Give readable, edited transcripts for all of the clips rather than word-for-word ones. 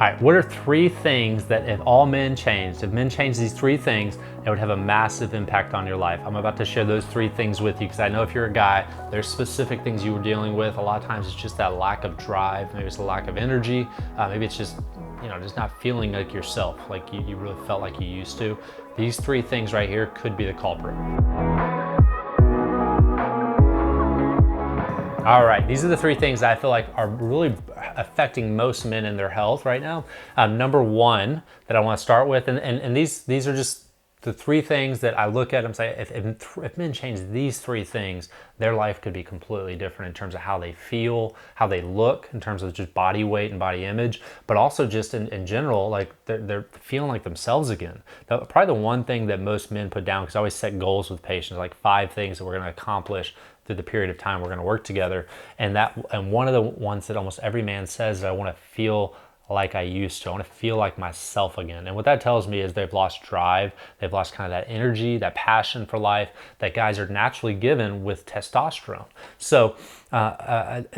All right, what are three things that if all men changed, if men changed these three things, it would have a massive impact on your life? I'm about to share those three things with you because I know if you're a guy, there's specific things you were dealing with. A lot of times it's just that lack of drive, maybe it's a lack of energy, maybe it's just, just not feeling like yourself, like you really felt like you used to. These three things right here could be the culprit. All right, these are the three things that I feel like are really affecting most men in their health right now. Number one that I want to start with, and these are just the three things that I look at and say, if men change these three things, their life could be completely different in terms of how they feel, how they look, in terms of just body weight and body image, but also just in general, like they're feeling like themselves again. Now, probably the one thing that most men put down, because I always set goals with patients, like 5 things that we're going to accomplish through the period of time we're going to work together, and one of the ones that almost every man says is, I want to feel like I used to. I want to feel like myself again. And what that tells me is they've lost drive, they've lost kind of that energy, that passion for life that guys are naturally given with testosterone. So that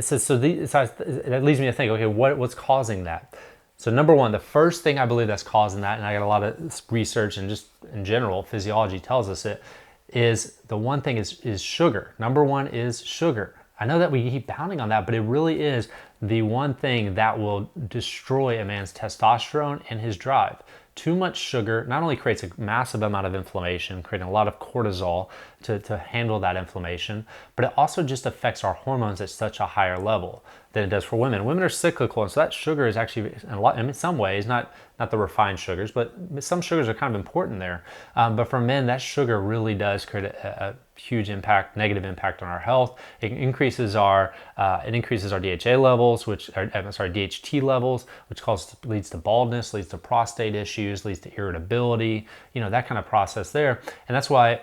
leads me to think, okay, what's causing that? So number one, the first thing I believe that's causing that, and I got a lot of research and just in general, physiology tells us it, is the one thing is sugar. Number one is sugar. I know that we keep pounding on that, but it really is the one thing that will destroy a man's testosterone and his drive. Too much sugar not only creates a massive amount of inflammation, creating a lot of cortisol to handle that inflammation, but it also just affects our hormones at such a higher level than it does for women. Women are cyclical, and so that sugar is actually, in some ways, not the refined sugars, but some sugars are kind of important there. But for men, that sugar really does create a huge impact, negative impact on our health. It increases our DHA levels, DHT levels, which leads to baldness, leads to prostate issues, leads to irritability, that kind of process there. And that's why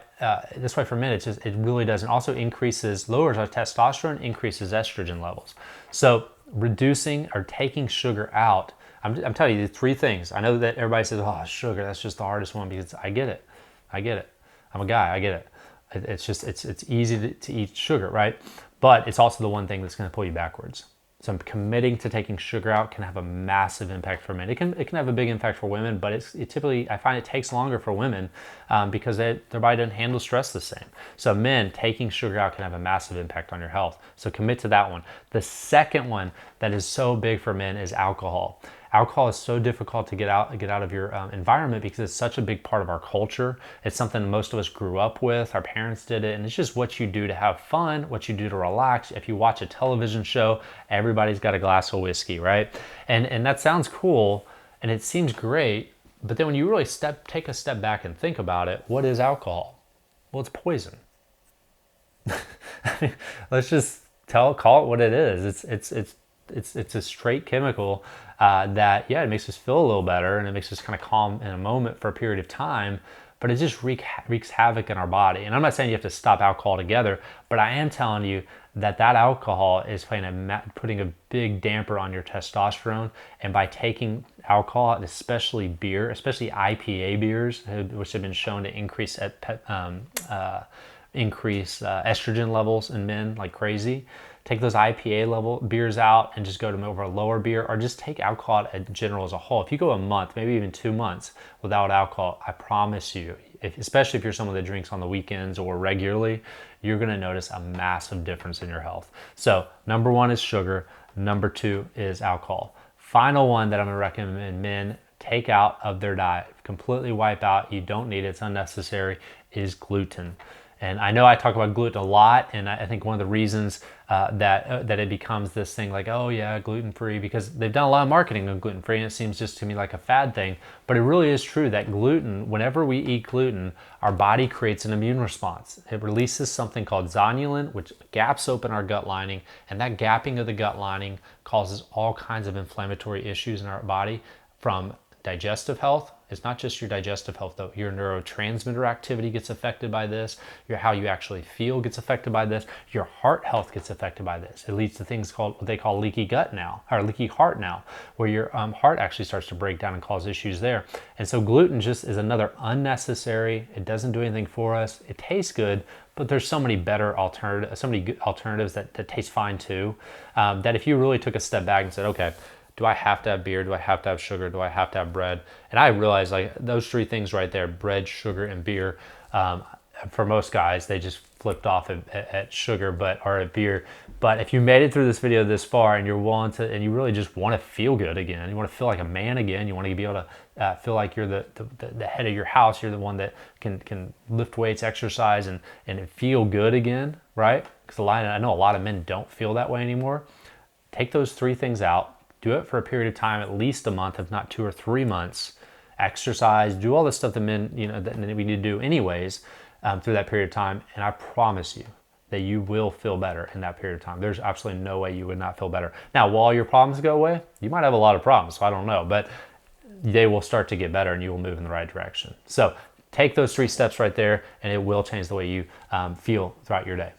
for men, it really does. And also lowers our testosterone, increases estrogen levels. So reducing or taking sugar out, I'm telling you, the three things. I know that everybody says, oh, sugar, that's just the hardest one, because I get it. I'm a guy, I get it. It's easy to eat sugar, right? But it's also the one thing that's going to pull you backwards. So committing to taking sugar out can have a massive impact for men. It can have a big impact for women, but it typically, I find it takes longer for women because their body doesn't handle stress the same. So men, taking sugar out can have a massive impact on your health. So commit to that one. The second one that is so big for men is alcohol. Alcohol is so difficult to get out of your environment because it's such a big part of our culture. It's something most of us grew up with. Our parents did it, and it's just what you do to have fun, what you do to relax. If you watch a television show, everybody's got a glass of whiskey, right? And that sounds cool, and it seems great, but then when you really take a step back and think about it, what is alcohol? Well, it's poison. Let's just call it what it is. It's a straight chemical that, it makes us feel a little better, and it makes us kind of calm in a moment for a period of time, but it just wreaks havoc in our body. And I'm not saying you have to stop alcohol altogether, but I am telling you that alcohol is putting a big damper on your testosterone. And by taking alcohol, and especially beer, especially IPA beers, which have been shown to increase estrogen levels in men like crazy. Take those IPA level beers out and just go to more of a lower beer, or just take alcohol in general as a whole. If you go a month, maybe even 2 months without alcohol, I promise you, especially if you're someone that drinks on the weekends or regularly, you're going to notice a massive difference in your health. So number one is sugar. Number two is alcohol. Final one that I'm going to recommend men take out of their diet, completely wipe out, you don't need it, it's unnecessary, is gluten. And I know I talk about gluten a lot, and I think one of the reasons that it becomes this thing like, oh yeah, gluten-free, because they've done a lot of marketing on gluten-free, and it seems just to me like a fad thing. But it really is true that gluten, whenever we eat gluten, our body creates an immune response. It releases something called zonulin, which gaps open our gut lining, and that gapping of the gut lining causes all kinds of inflammatory issues in our body, from digestive health. It's not just your digestive health though. Your neurotransmitter activity gets affected by this. How you actually feel gets affected by this. Your heart health gets affected by this. It leads to things called what they call leaky gut now, or leaky heart now, where your heart actually starts to break down and cause issues there. And so gluten just is another unnecessary. It doesn't do anything for us. It tastes good, but there's so many better alternatives, that taste fine too, that if you really took a step back and said, okay, do I have to have beer? Do I have to have sugar? Do I have to have bread? And I realized like those three things right there, bread, sugar, and beer, for most guys, they just flipped off at sugar, or at beer. But if you made it through this video this far and you're willing to, and you really just want to feel good again, you want to feel like a man again, you want to be able to feel like you're the head of your house, you're the one that can lift weights, exercise, and feel good again, right? Because I know a lot of men don't feel that way anymore. Take those three things out, do it for a period of time, at least a month, if not 2 or 3 months. Exercise, do all the stuff that men, that we need to do anyways, through that period of time, and I promise you that you will feel better in that period of time. There's absolutely no way you would not feel better. Now, will all your problems go away? You might have a lot of problems, so I don't know, but they will start to get better and you will move in the right direction. So take those 3 steps right there and it will change the way you feel throughout your day.